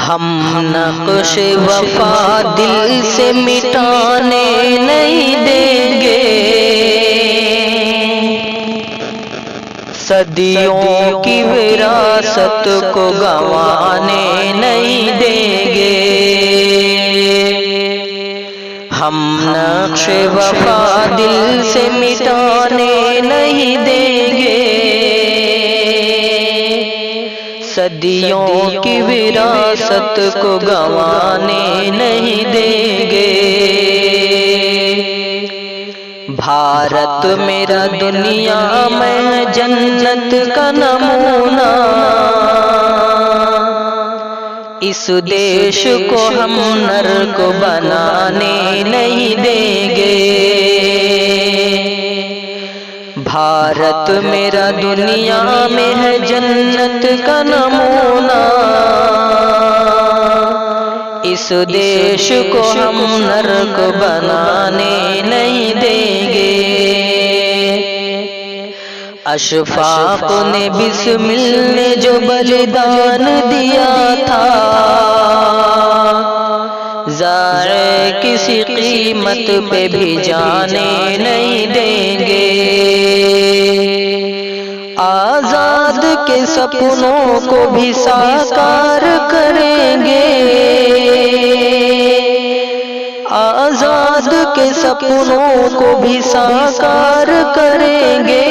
ہم نقش وفا دل سے مٹانے نہیں دیں گے، صدیوں کی وراثت کو گنوانے نہیں دیں گے۔ ہم نقش وفا دل سے مٹانے نہیں دیں گے، صدیوں کی وراثت کو گنوانے نہیں دیں گے۔ بھارت میرا دنیا میں جنت کا نمونہ، اس دیش کو ہم نرک بنانے نہیں دیں گے۔ بھارت میرا دنیا میں ہے جنت کا نمونہ، اس دیش کو ہم نرک بنانے نہیں دیں گے۔ اشفاق نے بسمل نے جو بلیدان دیا تھا، ضائع کسی قیمت پہ بھی جانے نہیں دیں گے۔ آزاد کے سپنوں کو بھی ساکار کریں گے، آزاد کے سپنوں کو بھی ساکار کریں گے۔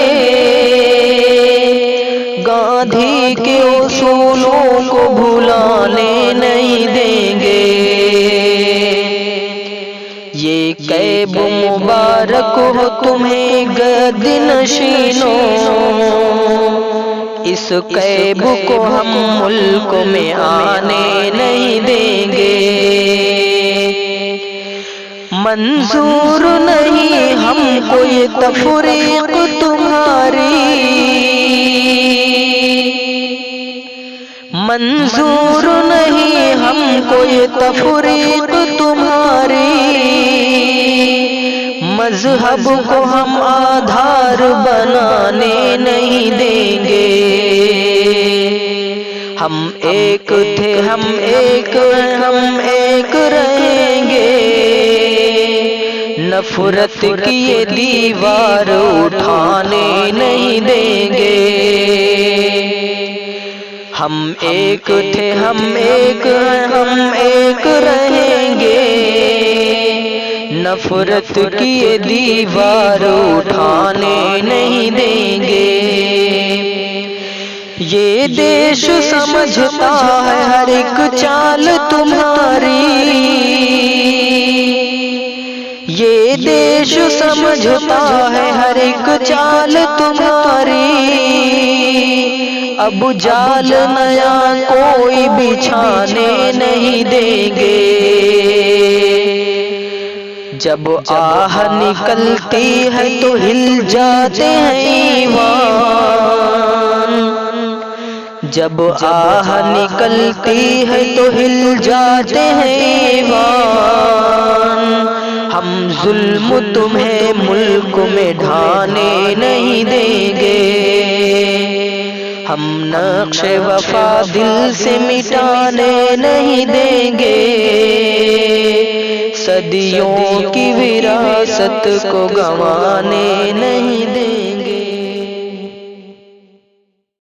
گاندھی کے اصولوں کو بھلانے نہیں دیں گے۔ یہ کعب مبارک ہو تمہیں گد نشینوں، اس کعب کو ہم ملک میں آنے نہیں دیں گے۔ منظور نہیں ہم کو یہ تفریق تمہاری، منظور نہیں ہم کو یہ تفریق تمہاری، مذہب کو ہم آدھار بنانے نہیں دیں گے۔ ہم ایک تھے ہم ایک ہیں ہم ایک رہیں گے، نفرت کی یہ دیوار اٹھانے نہیں دیں گے۔ ہم ایک تھے ہم ایک ہیں ہم ایک رہیں گے، نفرت کی یہ دیوار اٹھانے نہیں دیں گے۔ یہ دیش سمجھتا ہے ہر ایک چال تمہاری، یہ دیش سمجھتا ہے ہر ایک چال تمہاری، اب جال نیا کوئی بچھانے نہیں دیں گے۔ جب آہ نکلتی ہے تو ہل جاتے ہیں ایوان، جب آہ نکلتی ہے تو ہل جاتے ہیں ایوان، ہم ظلم تمہیں ملک میں ڈھانے نہیں دیں گے۔ ہم نقش وفا دل سے مٹانے نہیں دیں گے، صدیوں کی وراثت کو گنوانے نہیں دیں گے۔